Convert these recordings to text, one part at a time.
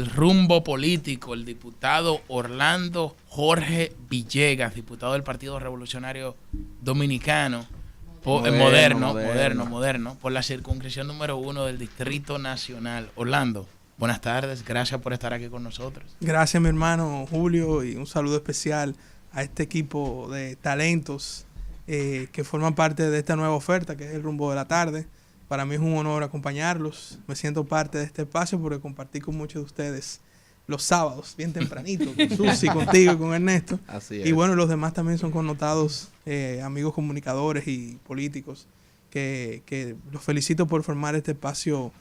el rumbo político, el diputado Orlando Jorge Villegas, diputado del Partido Revolucionario Dominicano, moderno, por la circunscripción número 1 del Distrito Nacional. Orlando, buenas tardes, gracias por estar aquí con nosotros. Gracias, mi hermano Julio, y un saludo especial a este equipo de talentos que forman parte de esta nueva oferta, que es el Rumbo de la Tarde. Para mí es un honor acompañarlos. Me siento parte de este espacio porque compartí con muchos de ustedes los sábados, bien tempranito, con Susi, contigo y con Ernesto. Así es. Y bueno, los demás también son connotados amigos comunicadores y políticos que los felicito por formar este espacio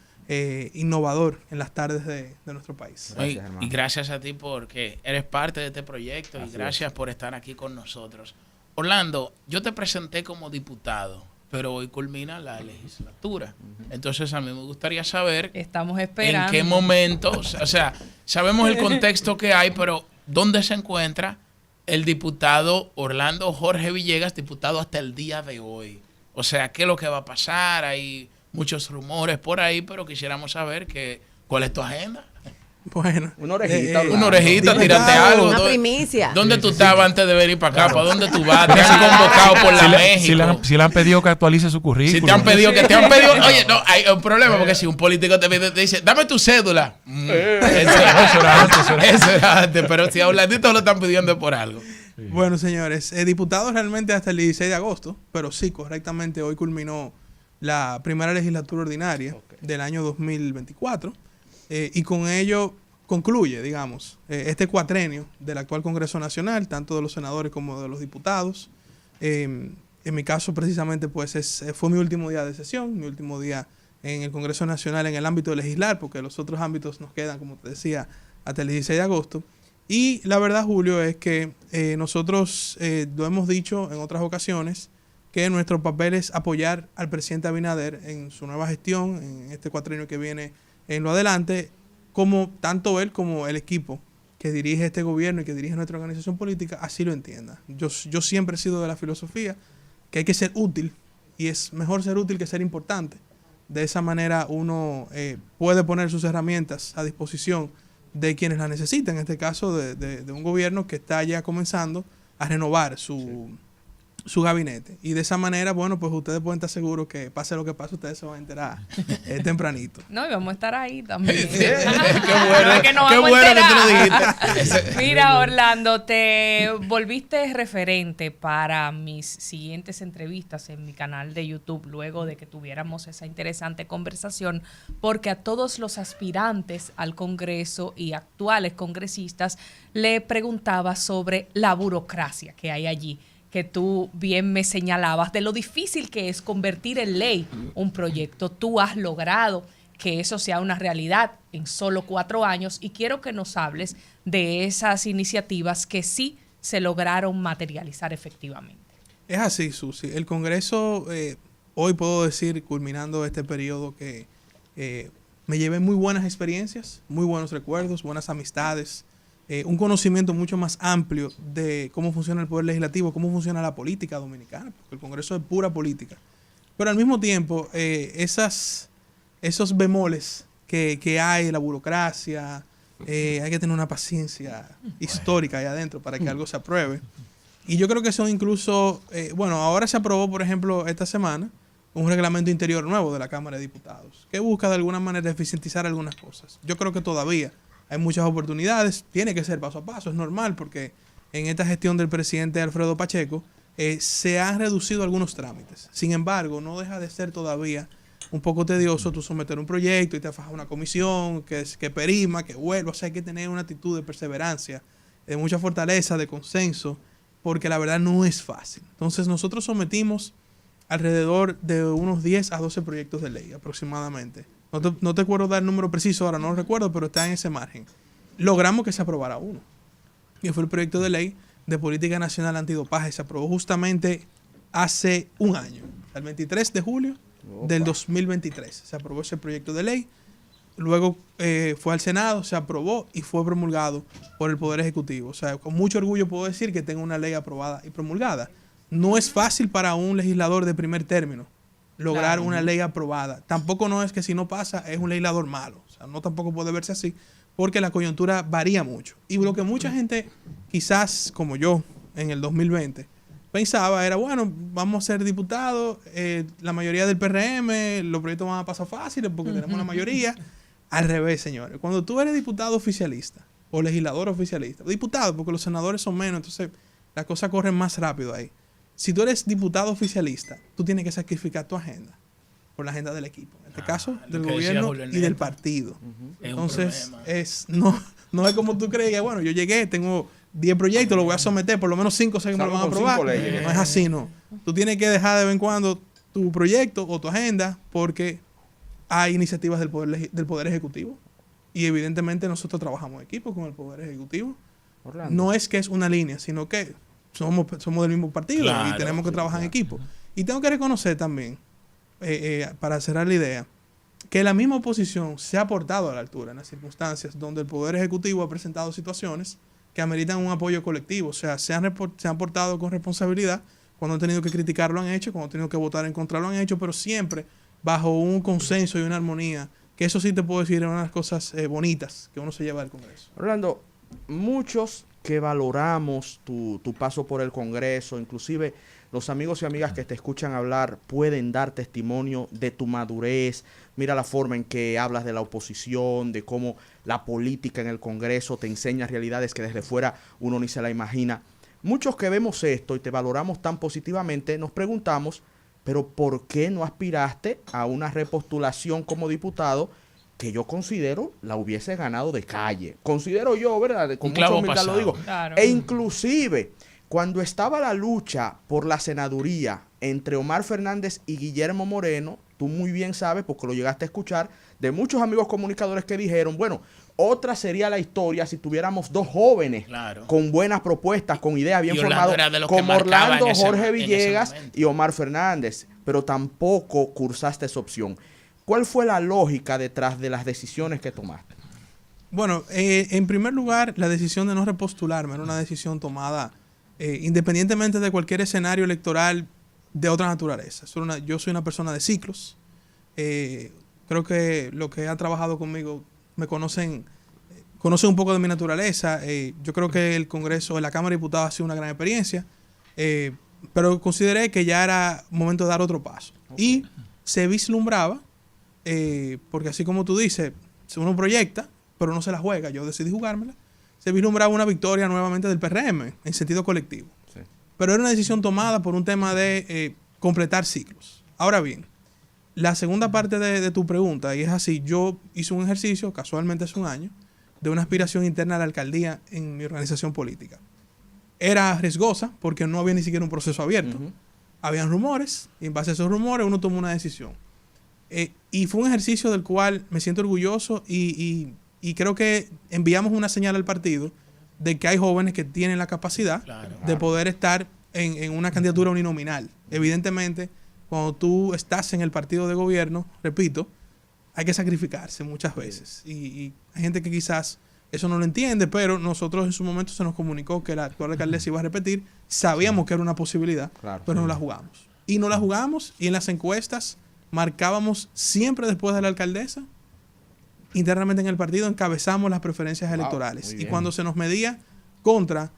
innovador en las tardes de nuestro país. Gracias, y gracias a ti porque eres parte de este proyecto. Así y gracias por estar aquí con nosotros. Orlando, yo te presenté como diputado, pero hoy culmina la legislatura. Entonces a mí me gustaría saber, estamos esperando, en qué momento, o sea, sabemos el contexto que hay, pero ¿dónde se encuentra el diputado Orlando Jorge Villegas, diputado hasta el día de hoy? O sea, ¿qué es lo que va a pasar? Hay muchos rumores por ahí, pero quisiéramos saber cuál es tu agenda. Bueno, una orejita, tírate algo. Una primicia. ¿Dónde tú estabas antes de venir para acá? ¿Para dónde tú vas? ¿Te han convocado por la México? Si le han pedido que actualice su currículum. Si te han pedido oye, no, hay un problema porque si un político te dice, dame tu cédula. Eso era antes, pero si a Orlandito lo están pidiendo por algo. Sí. Bueno, señores, diputado realmente hasta el 16 de agosto, pero sí, correctamente, hoy culminó la primera legislatura ordinaria del año 2024. Y con ello concluye, digamos, este cuatrenio del actual Congreso Nacional, tanto de los senadores como de los diputados. En mi caso, precisamente, pues fue mi último día de sesión, mi último día en el Congreso Nacional en el ámbito de legislar, porque los otros ámbitos nos quedan, como te decía, hasta el 16 de agosto. Y la verdad, Julio, es que nosotros lo hemos dicho en otras ocasiones, que nuestro papel es apoyar al presidente Abinader en su nueva gestión, en este cuatrenio que viene en lo adelante, como tanto él como el equipo que dirige este gobierno y que dirige nuestra organización política así lo entienda. Yo siempre he sido de la filosofía que hay que ser útil, y es mejor ser útil que ser importante. De esa manera uno puede poner sus herramientas a disposición de quienes las necesitan, en este caso de un gobierno que está ya comenzando a renovar su gabinete. Y de esa manera, bueno, pues ustedes pueden estar seguros que pase lo que pase, ustedes se van a enterar tempranito. No, y vamos a estar ahí también. Qué bueno que tú lo dijiste. Mira, Orlando, te volviste referente para mis siguientes entrevistas en mi canal de YouTube, luego de que tuviéramos esa interesante conversación, porque a todos los aspirantes al Congreso y actuales congresistas le preguntaba sobre la burocracia que hay allí, que tú bien me señalabas, de lo difícil que es convertir en ley un proyecto. Tú has logrado que eso sea una realidad en solo 4 años, y quiero que nos hables de esas iniciativas que sí se lograron materializar efectivamente. Es así, Susi. El Congreso, hoy puedo decir, culminando este periodo, que me llevé muy buenas experiencias, muy buenos recuerdos, buenas amistades, un conocimiento mucho más amplio de cómo funciona el poder legislativo, cómo funciona la política dominicana, porque el Congreso es pura política. Pero al mismo tiempo, esos bemoles que hay, la burocracia, hay que tener una paciencia histórica ahí adentro para que algo se apruebe. Y yo creo que son incluso, ahora se aprobó, por ejemplo, esta semana, un reglamento interior nuevo de la Cámara de Diputados, que busca de alguna manera eficientizar algunas cosas. Yo creo que todavía hay muchas oportunidades, tiene que ser paso a paso, es normal, porque en esta gestión del presidente Alfredo Pacheco se han reducido algunos trámites. Sin embargo, no deja de ser todavía un poco tedioso tú someter un proyecto y te fajas una comisión que perima, que vuelva. O sea, hay que tener una actitud de perseverancia, de mucha fortaleza, de consenso, porque la verdad no es fácil. Entonces nosotros sometimos alrededor de unos 10 a 12 proyectos de ley aproximadamente. No te acuerdo dar el número preciso, ahora no lo recuerdo, pero está en ese margen. Logramos que se aprobara uno, que fue el proyecto de ley de política nacional antidopaje. Se aprobó justamente hace un año, el 23 de julio del 2023. Se aprobó ese proyecto de ley. Luego fue al Senado, se aprobó y fue promulgado por el Poder Ejecutivo. O sea, con mucho orgullo puedo decir que tengo una ley aprobada y promulgada. No es fácil para un legislador de primer término lograr una ley aprobada. Tampoco no es que si no pasa es un legislador malo. O sea, no tampoco puede verse así. porque la coyuntura varía mucho. Y lo que mucha gente, quizás como yo, en el 2020, pensaba era, bueno, vamos a ser diputados, la mayoría del PRM, los proyectos van a pasar fáciles porque tenemos la mayoría. Al revés, señores. Cuando tú eres diputado oficialista o legislador oficialista, diputado, porque los senadores son menos, entonces las cosas corren más rápido ahí. Si tú eres diputado oficialista, tú tienes que sacrificar tu agenda por la agenda del equipo. En este caso, del gobierno y del partido. Entonces, no es como tú creías, bueno, yo llegué, tengo 10 proyectos, los voy a someter, por lo menos 5 o 6 me lo van a aprobar. No es así, no. Tú tienes que dejar de vez en cuando tu proyecto o tu agenda porque hay iniciativas del Poder Ejecutivo. Y evidentemente nosotros trabajamos en equipo con el Poder Ejecutivo. Orlando. No es que es una línea, sino que somos del mismo partido y tenemos que trabajar en equipo. Y tengo que reconocer también, para cerrar la idea, que la misma oposición se ha portado a la altura en las circunstancias donde el Poder Ejecutivo ha presentado situaciones que ameritan un apoyo colectivo. O sea, se han portado con responsabilidad. Cuando han tenido que criticar lo han hecho, cuando han tenido que votar en contra lo han hecho, pero siempre bajo un consenso y una armonía, que eso sí te puedo decir, es una de las cosas bonitas que uno se lleva del Congreso. Orlando, muchos que valoramos tu paso por el Congreso, inclusive los amigos y amigas que te escuchan hablar pueden dar testimonio de tu madurez. Mira la forma en que hablas de la oposición, de cómo la política en el Congreso te enseña realidades que desde fuera uno ni se la imagina. Muchos que vemos esto y te valoramos tan positivamente, nos preguntamos, pero ¿por qué no aspiraste a una repostulación como diputado que yo considero la hubiese ganado de calle? Considero yo, ¿verdad? Con mucha humildad lo digo. Claro. E inclusive, cuando estaba la lucha por la senaduría entre Omar Fernández y Guillermo Moreno, tú muy bien sabes, porque lo llegaste a escuchar, de muchos amigos comunicadores que dijeron, bueno, otra sería la historia si tuviéramos dos jóvenes con buenas propuestas, con ideas bien formadas, como Orlando, Jorge Villegas y Omar Fernández, pero tampoco cursaste esa opción. ¿Cuál fue la lógica detrás de las decisiones que tomaste? Bueno, en primer lugar, la decisión de no repostularme era una decisión tomada independientemente de cualquier escenario electoral de otra naturaleza. Yo soy una persona de ciclos. Creo que los que han trabajado conmigo me conocen un poco de mi naturaleza. Yo creo que el Congreso, la Cámara de Diputados ha sido una gran experiencia, pero consideré que ya era momento de dar otro paso. Okay. Y se vislumbraba, porque así como tú dices, uno proyecta, pero no se la juega. Yo decidí jugármela. Se vislumbraba una victoria nuevamente del PRM en sentido colectivo. Sí. Pero era una decisión tomada por un tema de completar ciclos. Ahora bien, la segunda parte de tu pregunta, y es así, yo hice un ejercicio, casualmente hace un año, de una aspiración interna a la alcaldía en mi organización política. Era riesgosa porque no había ni siquiera un proceso abierto. Habían rumores, y en base a esos rumores uno tomó una decisión. Y fue un ejercicio del cual me siento orgulloso y creo que enviamos una señal al partido de que hay jóvenes que tienen la capacidad de poder estar en una candidatura uninominal. Evidentemente, cuando tú estás en el partido de gobierno, repito, hay que sacrificarse muchas veces. Y hay gente que quizás eso no lo entiende, pero nosotros en su momento se nos comunicó que la actual alcaldesa iba a repetir. Sabíamos que era una posibilidad, pero no la jugamos. Y no la jugamos, y en las encuestas marcábamos siempre después de la alcaldesa. Internamente en el partido encabezamos las preferencias electorales. Y cuando se nos medía contra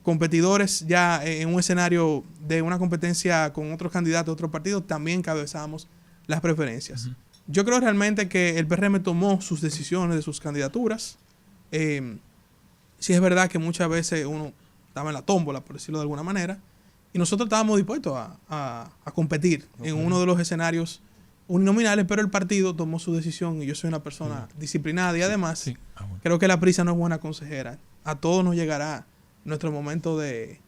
competidores ya en un escenario de una competencia con otros candidatos de otros partidos, también encabezamos las preferencias. Yo creo realmente que el PRM tomó sus decisiones de sus candidaturas. Sí es verdad que muchas veces uno estaba en la tómbola, por decirlo de alguna manera, y nosotros estábamos dispuestos a competir en uno de los escenarios uninominales, pero el partido tomó su decisión y yo soy una persona disciplinada y además creo que la prisa no es buena consejera. A todos nos llegará nuestro momento de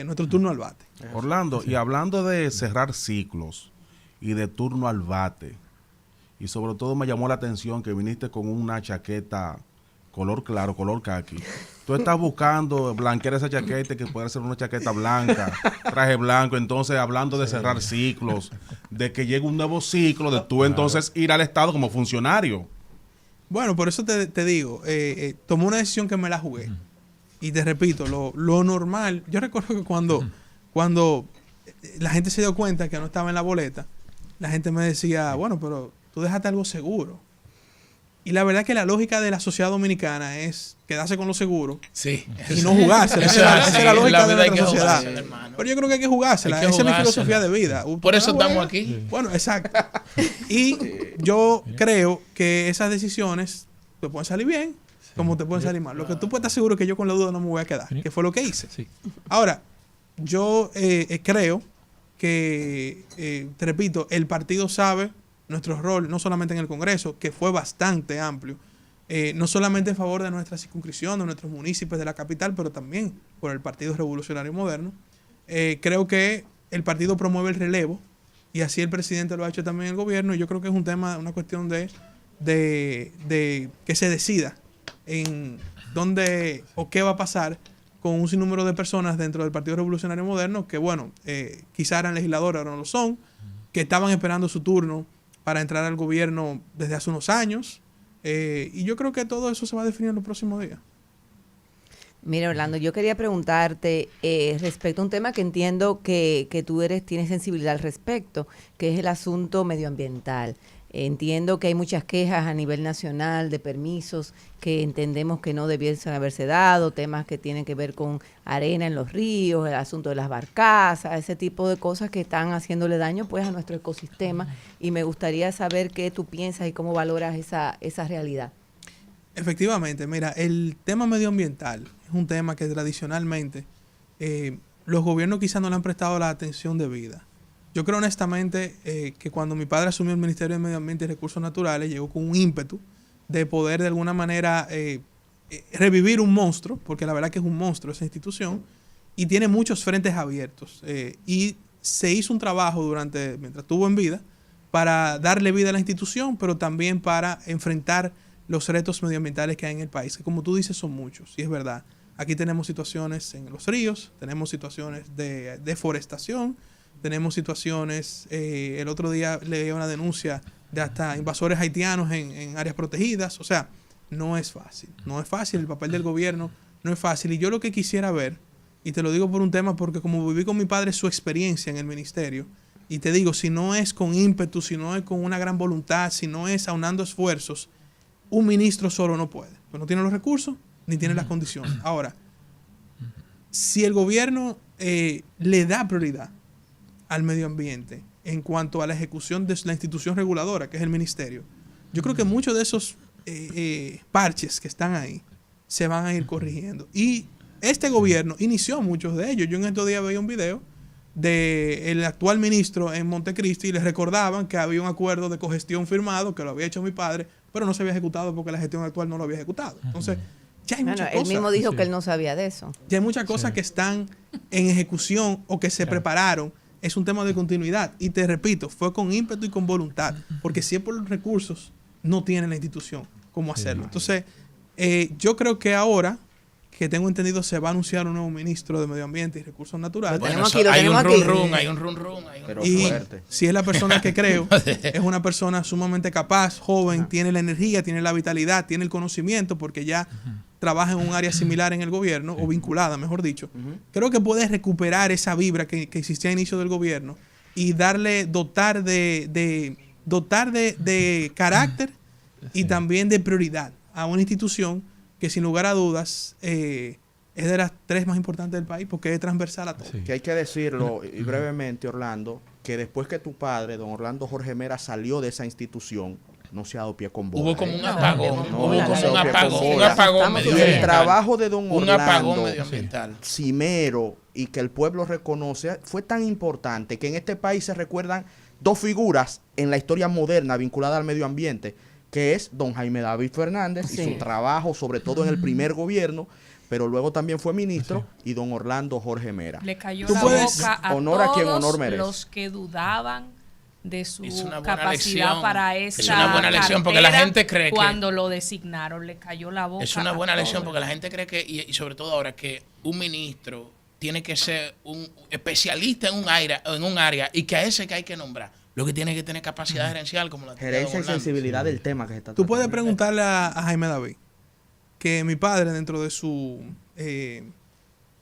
nuestro turno al bate. Orlando, y hablando de cerrar ciclos y de turno al bate, y sobre todo me llamó la atención que viniste con una chaqueta color claro, color caqui. Tú estás buscando blanquear esa chaqueta, que puede ser una chaqueta blanca, traje blanco. Entonces, hablando de cerrar ciclos, de que llegue un nuevo ciclo, de tú entonces ir al Estado como funcionario. Bueno, por eso te digo, tomé una decisión que me la jugué. Y te repito, lo normal, yo recuerdo que cuando la gente se dio cuenta que no estaba en la boleta, la gente me decía, bueno, pero tú dejaste algo seguro. Y la verdad que la lógica de la sociedad dominicana es quedarse con lo seguro Sí. y no jugársela. Esa es la lógica de nuestra sociedad. jugársela, hermano. Pero yo creo que hay que jugársela. Hay que Esa es mi jugársela. filosofía de vida. Por eso Una estamos buena. aquí. Bueno, exacto. Y yo creo que esas decisiones te pueden salir bien, como te pueden salir mal. Lo que tú puedes estar seguro que yo con la duda no me voy a quedar, que fue lo que hice. Sí. Ahora, yo creo que, te repito, el partido sabe nuestro rol, no solamente en el Congreso, que fue bastante amplio, no solamente en favor de nuestra circunscripción, de nuestros municipios de la capital, pero también por el Partido Revolucionario Moderno. Creo que el partido promueve el relevo y así el presidente lo ha hecho también el gobierno. Y yo creo que es un tema, una cuestión de que se decida en dónde o qué va a pasar con un sinnúmero de personas dentro del Partido Revolucionario Moderno que, bueno, quizá eran legisladores, ahora no lo son, que estaban esperando su turno para entrar al gobierno desde hace unos años. Y yo creo que todo eso se va a definir en los próximos días. Mira, Orlando, yo quería preguntarte respecto a un tema que entiendo que tú tienes sensibilidad al respecto, que es el asunto medioambiental. Entiendo que hay muchas quejas a nivel nacional de permisos que entendemos que no debiesen haberse dado, temas que tienen que ver con arena en los ríos, el asunto de las barcazas, ese tipo de cosas que están haciéndole daño pues a nuestro ecosistema, y me gustaría saber qué tú piensas y cómo valoras esa realidad. Efectivamente, mira, el tema medioambiental es un tema que tradicionalmente los gobiernos quizás no le han prestado la atención debida. Yo creo honestamente que cuando mi padre asumió el Ministerio de Medio Ambiente y Recursos Naturales, llegó con un ímpetu de poder de alguna manera revivir un monstruo, porque la verdad que es un monstruo esa institución, y tiene muchos frentes abiertos. Y se hizo un trabajo mientras estuvo en vida, para darle vida a la institución, pero también para enfrentar los retos medioambientales que hay en el país, que como tú dices son muchos, y es verdad. Aquí tenemos situaciones en los ríos, tenemos situaciones de deforestación, tenemos situaciones, el otro día leí una denuncia de hasta invasores haitianos en áreas protegidas. O sea, no es fácil, el papel del gobierno no es fácil. Y yo lo que quisiera ver, y te lo digo por un tema, porque como viví con mi padre su experiencia en el ministerio, y te digo, si no es con ímpetu, si no es con una gran voluntad, si no es aunando esfuerzos, un ministro solo no puede, pues no tiene los recursos ni tiene las condiciones. Ahora, si el gobierno le da prioridad al medio ambiente en cuanto a la ejecución de la institución reguladora, que es el ministerio, yo creo que muchos de esos parches que están ahí se van a ir corrigiendo. Y este gobierno inició muchos de ellos. Yo en estos días veía un video del actual ministro en Montecristi y les recordaban que había un acuerdo de cogestión firmado, que lo había hecho mi padre, pero no se había ejecutado porque la gestión actual no lo había ejecutado. Entonces, ya hay muchas cosas. Él mismo dijo que él no sabía de eso. Ya hay muchas cosas que están en ejecución o que se prepararon. Es un tema de continuidad. Y te repito, fue con ímpetu y con voluntad. Porque si es por los recursos, no tiene la institución cómo hacerlo. Entonces, yo creo que ahora, que tengo entendido, se va a anunciar un nuevo ministro de Medio Ambiente y Recursos Naturales. Bueno, hay un run. Pero Y fuerte. si es la persona que creo, es una persona sumamente capaz, joven, tiene la energía, tiene la vitalidad, tiene el conocimiento, porque ya trabaja en un área similar en el gobierno, o vinculada, mejor dicho. Creo que puede recuperar esa vibra que existía a inicio del gobierno y dotar de carácter y también de prioridad a una institución que sin lugar a dudas es de las 3 más importantes del país, porque es transversal a todo. Sí. Que hay que decirlo y brevemente, Orlando, que después que tu padre, don Orlando Jorge Mera, salió de esa institución, no se ha dado pie con bola. Hubo como un apagón. No, Hubo no como se un dio pie con apagón. Un bola. apagón Estamos Y el medioambiental. trabajo de don Un apagón Orlando medioambiental. Cimero, y que el pueblo reconoce, fue tan importante que en este país se recuerdan 2 figuras en la historia moderna vinculadas al medio ambiente, que es don Jaime David Fernández y Sí. su trabajo, sobre todo en el primer gobierno, pero luego también fue ministro, y don Orlando Jorge Mera. Le cayó Tú la puedes- boca a honor a quien todos honor merece. los que dudaban de su Es una buena capacidad lección. para Es esa una buena lección, porque la cartera gente cree que- cuando lo designaron le cayó la boca. Es una a buena lección todos. porque la gente cree que, y sobre todo ahora, que un ministro tiene que ser un especialista en un área y que a ese que hay que nombrar. Lo que tiene que tener capacidad gerencial como la tiene Gerencia y don Orlando. sensibilidad del tema que se está Tú tratando. puedes preguntarle a Jaime David que mi padre, dentro de su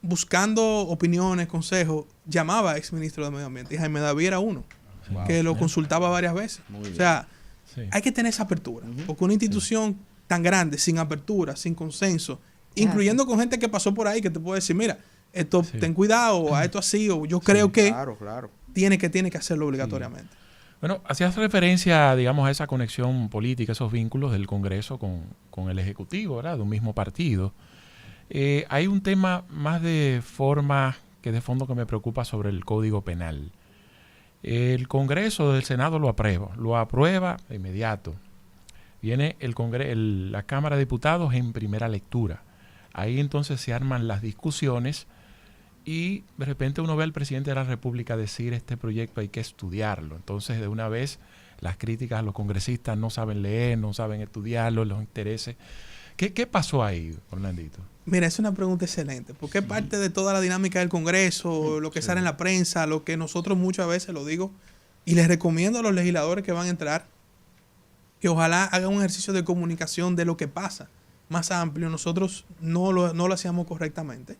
buscando opiniones, consejos, llamaba a ex ministro de Medio Ambiente, y Jaime David era uno que lo consultaba varias veces. Muy bien. O sea, Sí. hay que tener esa apertura. Porque una institución tan grande, sin apertura, sin consenso, incluyendo con gente que pasó por ahí, que te puede decir, mira, esto Sí. ten cuidado, a esto así, o yo creo que Claro. tiene que hacerlo obligatoriamente. Bueno, hacías referencia, digamos, a esa conexión política, esos vínculos del Congreso con el Ejecutivo, ¿verdad? De un mismo partido. Hay un tema más de forma que de fondo que me preocupa sobre el Código Penal. El Congreso del Senado lo aprueba de inmediato. Viene la Cámara de Diputados en primera lectura. Ahí entonces se arman las discusiones y de repente uno ve al presidente de la República decir este proyecto hay que estudiarlo. Entonces de una vez las críticas a los congresistas no saben leer, no saben estudiarlo, los intereses. ¿Qué pasó ahí, Orlandito? Mira, es una pregunta excelente, porque es parte de toda la dinámica del Congreso, lo que sale en la prensa, lo que nosotros muchas veces lo digo, y les recomiendo a los legisladores que van a entrar, que ojalá hagan un ejercicio de comunicación de lo que pasa, más amplio. Nosotros no lo hacíamos correctamente.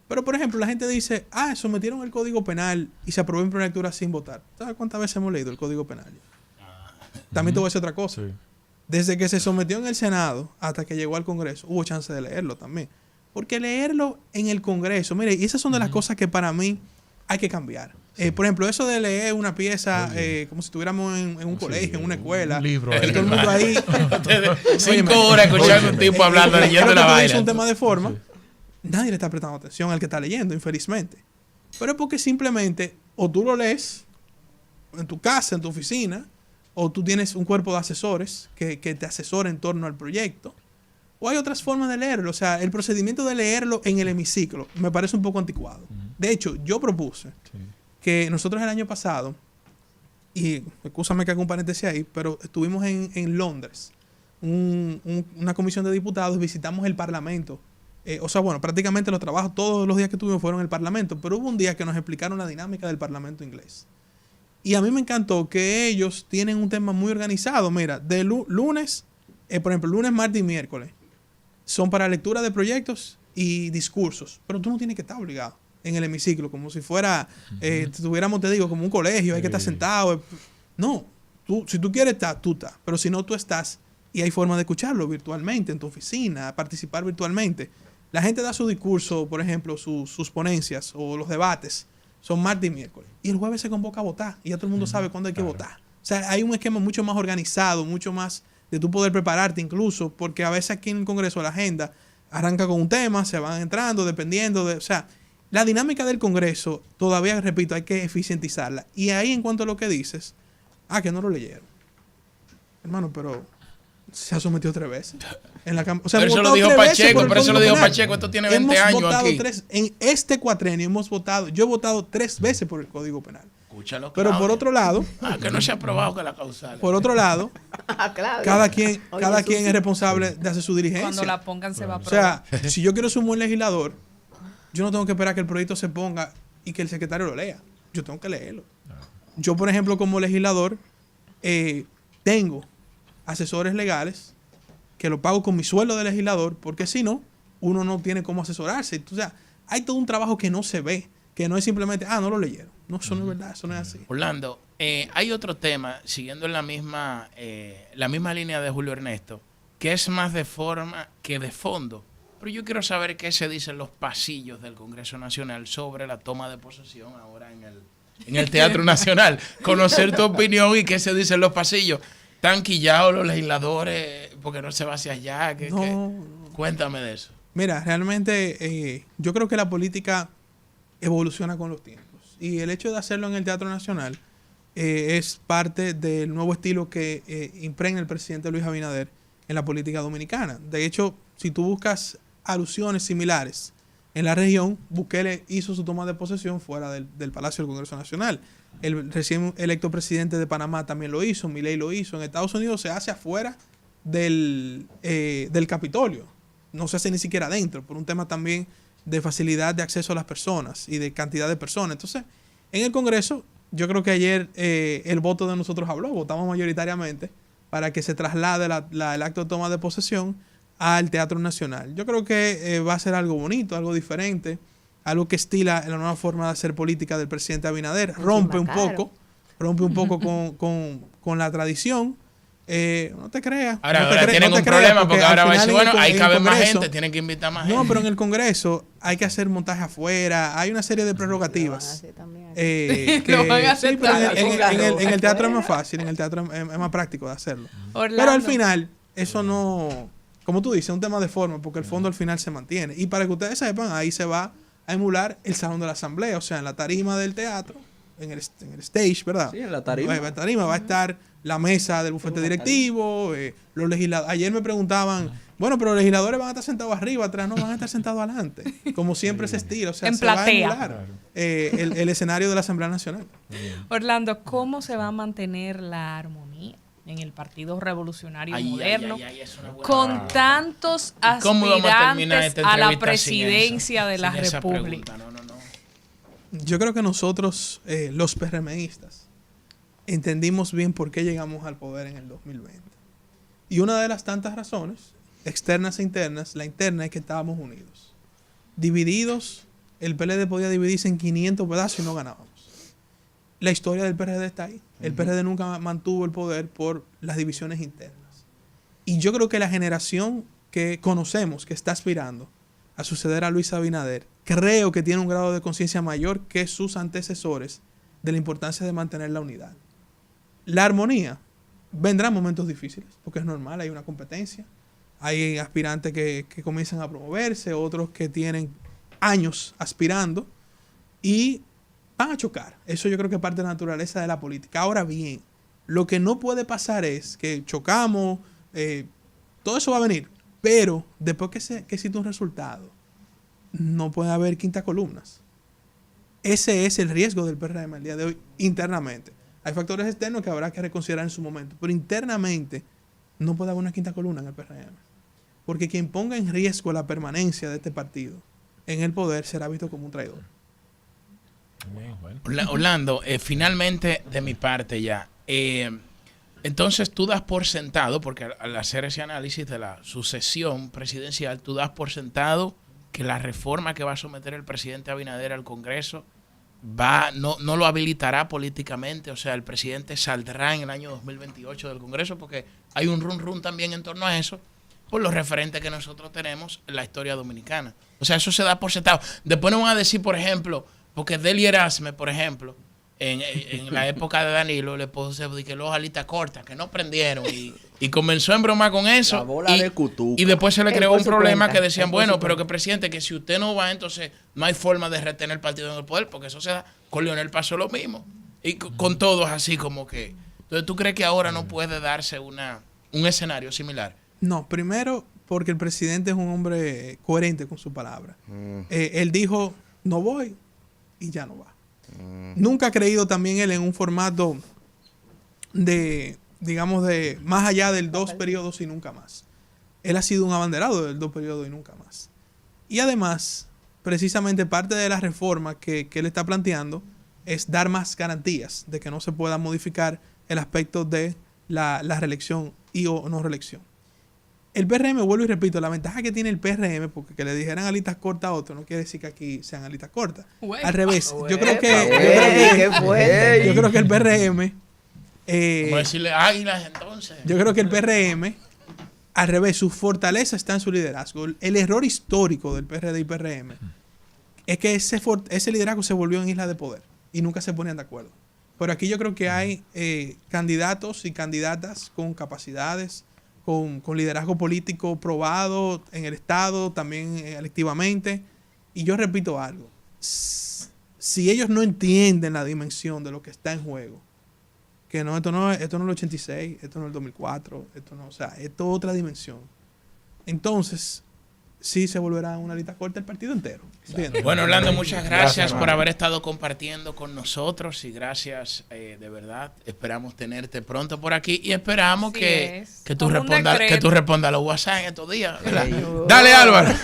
Pero, por ejemplo, la gente dice, sometieron el Código Penal y se aprobó en primera lectura sin votar. ¿Sabes cuántas veces hemos leído el Código Penal? También te voy a decir otra cosa. Sí. Desde que se sometió en el Senado hasta que llegó al Congreso, hubo chance de leerlo también. Porque leerlo en el Congreso, mire, y esas son de las cosas que para mí hay que cambiar. Por ejemplo, eso de leer una pieza como si estuviéramos en un colegio, en una escuela. Un libro. Y todo el mundo ahí. 5 horas escuchando un tipo hablando, leyendo la vaina. Es un tema de forma. Nadie le está prestando atención al que está leyendo, infelizmente. Pero es porque simplemente o tú lo lees en tu casa, en tu oficina, o tú tienes un cuerpo de asesores que te asesora en torno al proyecto, o hay otras formas de leerlo. O sea, el procedimiento de leerlo en el hemiciclo me parece un poco anticuado. De hecho, yo propuse que nosotros el año pasado, y escúchame que haga un paréntesis ahí, pero estuvimos en Londres, una comisión de diputados, visitamos el Parlamento. Prácticamente los trabajos, todos los días que tuvimos fueron en el Parlamento, pero hubo un día que nos explicaron la dinámica del Parlamento inglés. Y a mí me encantó que ellos tienen un tema muy organizado. Mira, de lunes, por ejemplo, lunes, martes y miércoles, son para lectura de proyectos y discursos, pero tú no tienes que estar obligado en el hemiciclo, como si fuera, tuviéramos, te digo, como un colegio, hay que estar sentado. No, si tú quieres estar, tú estás, pero si no, tú estás, y hay forma de escucharlo virtualmente, en tu oficina, participar virtualmente. La gente da su discurso, por ejemplo, sus ponencias o los debates, son martes y miércoles, y el jueves se convoca a votar, y ya todo el mundo sabe cuándo hay que votar. O sea, hay un esquema mucho más organizado, mucho más de tú poder prepararte incluso, porque a veces aquí en el Congreso la agenda arranca con un tema, se van entrando dependiendo de... O sea, la dinámica del Congreso, todavía, repito, hay que eficientizarla. Y ahí, en cuanto a lo que dices, que no lo leyeron. Hermano, pero se ha sometido 3 veces. O sea, pero eso lo dijo Pacheco, esto tiene 20 años aquí. En este cuatrenio hemos votado, yo he votado 3 veces por el Código Penal. Escúchalo, pero por otro lado... que no se ha aprobado que la causal. Por otro lado, cada quien es responsable de hacer su diligencia. Cuando la pongan se va a aprobar. O sea, si yo quiero ser un buen legislador, yo no tengo que esperar que el proyecto se ponga y que el secretario lo lea. Yo tengo que leerlo. Yo, por ejemplo, como legislador, tengo asesores legales que lo pago con mi sueldo de legislador, porque si no, uno no tiene cómo asesorarse. O sea, hay todo un trabajo que no se ve, que no es simplemente, no lo leyeron. No, eso no es verdad, eso no es así. Orlando, hay otro tema, siguiendo en la misma línea de Julio Ernesto, que es más de forma que de fondo. Pero yo quiero saber qué se dice en los pasillos del Congreso Nacional sobre la toma de posesión ahora en el Teatro Nacional. Conocer tu opinión y qué se dice en los pasillos. ¿Están quillados los legisladores porque no se va hacia allá? Cuéntame de eso. Mira, realmente yo creo que la política evoluciona con los tiempos. Y el hecho de hacerlo en el Teatro Nacional es parte del nuevo estilo que impregna el presidente Luis Abinader en la política dominicana. De hecho, si tú buscas alusiones similares en la región, Bukele hizo su toma de posesión fuera del Palacio del Congreso Nacional. El recién electo presidente de Panamá también lo hizo, Milei lo hizo. En Estados Unidos se hace afuera del Capitolio. No se hace ni siquiera adentro, por un tema también de facilidad de acceso a las personas y de cantidad de personas. Entonces, en el Congreso, yo creo que ayer el voto de nosotros habló, votamos mayoritariamente para que se traslade el acto de toma de posesión al Teatro Nacional. Yo creo que va a ser algo bonito, algo diferente, algo que estila la nueva forma de hacer política del presidente Abinader. Rompe un poco con la tradición, No te creas. Ahora, no te ahora cre- tienen no te un creas, problema porque al ahora va a final decir, en el bueno, hay en que el haber más Congreso- gente, tienen que invitar más gente. No, pero en el Congreso hay que hacer montaje afuera, hay una serie de prerrogativas. Lo van a hacer Sí, pero también. en el teatro es más fácil, en el teatro es más práctico de hacerlo. Orlando. Pero al final, eso no, como tú dices, es un tema de forma, porque el fondo al final se mantiene. Y para que ustedes sepan, ahí se va a emular el salón de la asamblea, o sea, en la tarima del teatro, en el stage, ¿verdad? Sí, en la tarima. En la tarima va a estar la mesa del bufete directivo, los legisladores. Ayer me preguntaban, bueno, pero los legisladores van a estar sentados arriba, atrás, no, van a estar sentados adelante, como siempre ese estilo, o sea, En se va a platea. emular el escenario de la Asamblea Nacional. Orlando, ¿cómo se va a mantener la armonía en el Partido Revolucionario Moderno es una buena con pregunta. tantos ¿Cómo vamos a terminar aspirantes esta a la entrevista sin eso? presidencia de la Sin esa República? pregunta? No. Yo creo que nosotros, los PRMistas, entendimos bien por qué llegamos al poder en el 2020. Y una de las tantas razones, externas e internas, la interna es que estábamos unidos. Divididos, el PLD podía dividirse en 500 pedazos y no ganábamos. La historia del PRD está ahí. El PRD nunca mantuvo el poder por las divisiones internas. Y yo creo que la generación que conocemos, que está aspirando a suceder a Luis Abinader, creo que tiene un grado de conciencia mayor que sus antecesores de la importancia de mantener la unidad. La armonía, vendrán momentos difíciles, porque es normal, hay una competencia, hay aspirantes que comienzan a promoverse, otros que tienen años aspirando y van a chocar. Eso yo creo que es parte de la naturaleza de la política. Ahora bien, lo que no puede pasar es que chocamos, todo eso va a venir, pero después que existe un resultado, no puede haber quintas columnas. Ese es el riesgo del PRM el día de hoy internamente. Hay factores externos que habrá que reconsiderar en su momento, pero internamente no puede haber una quinta columna en el PRM. Porque quien ponga en riesgo la permanencia de este partido en el poder será visto como un traidor. Bueno. Orlando, finalmente de mi parte ya. Entonces tú das por sentado, porque al hacer ese análisis de la sucesión presidencial, tú das por sentado que la reforma que va a someter el presidente Abinader al Congreso no lo habilitará políticamente, o sea, el presidente saldrá en el año 2028 del Congreso, porque hay un run también en torno a eso, por los referentes que nosotros tenemos en la historia dominicana. O sea, eso se da por sentado. Después nos van a decir, por ejemplo, porque Deli Erasme, por ejemplo, en la época de Danilo, le puso que los alitas cortas, que no prendieron, y comenzó a embromar con eso. La bola de Cutuca. Y después se le Él creó por un su problema cuenta, que decían, él por bueno, su pero cuenta. que presidente, que si usted no va, entonces no hay forma de retener el partido en el poder, porque eso se da. Con Leonel pasó lo mismo. Y con todos así como que. Entonces, ¿tú crees que ahora no puede darse un escenario similar? No, primero porque el presidente es un hombre coherente con su palabra. Él dijo, no voy, y ya no va. Nunca ha creído también él en un formato de, digamos, de más allá del 2 periodos y nunca más. Él ha sido un abanderado del 2 periodos y nunca más. Y además, precisamente parte de la reforma que él está planteando es dar más garantías de que no se pueda modificar el aspecto de la reelección y o no reelección. El PRM, vuelvo y repito, la ventaja que tiene el PRM, porque que le dijeran alitas cortas a otro, no quiere decir que aquí sean alitas cortas. Al revés, yo creo qué fuerte. yo creo que el PRM, Como decirle águilas entonces. yo creo que el PRM, al revés, su fortaleza está en su liderazgo. El error histórico del PRD y PRM es que ese liderazgo se volvió en isla de poder y nunca se ponían de acuerdo. Pero aquí yo creo que hay candidatos y candidatas con capacidades, con liderazgo político probado en el Estado, también electivamente. Y yo repito algo, si ellos no entienden la dimensión de lo que está en juego, que no, esto no es el 86, esto no es el 2004, esto no, o sea, esto es otra dimensión. Entonces, sí se volverá una lista corta el partido entero. ¿Entiendes? Bueno, Orlando, muchas gracias Gracias, por hermano. haber estado compartiendo con nosotros y gracias de verdad. Esperamos tenerte pronto por aquí y esperamos Así que es. tú Como un respondas decreto. a los WhatsApp en estos días, ¿verdad? Ay, Dale, Álvaro.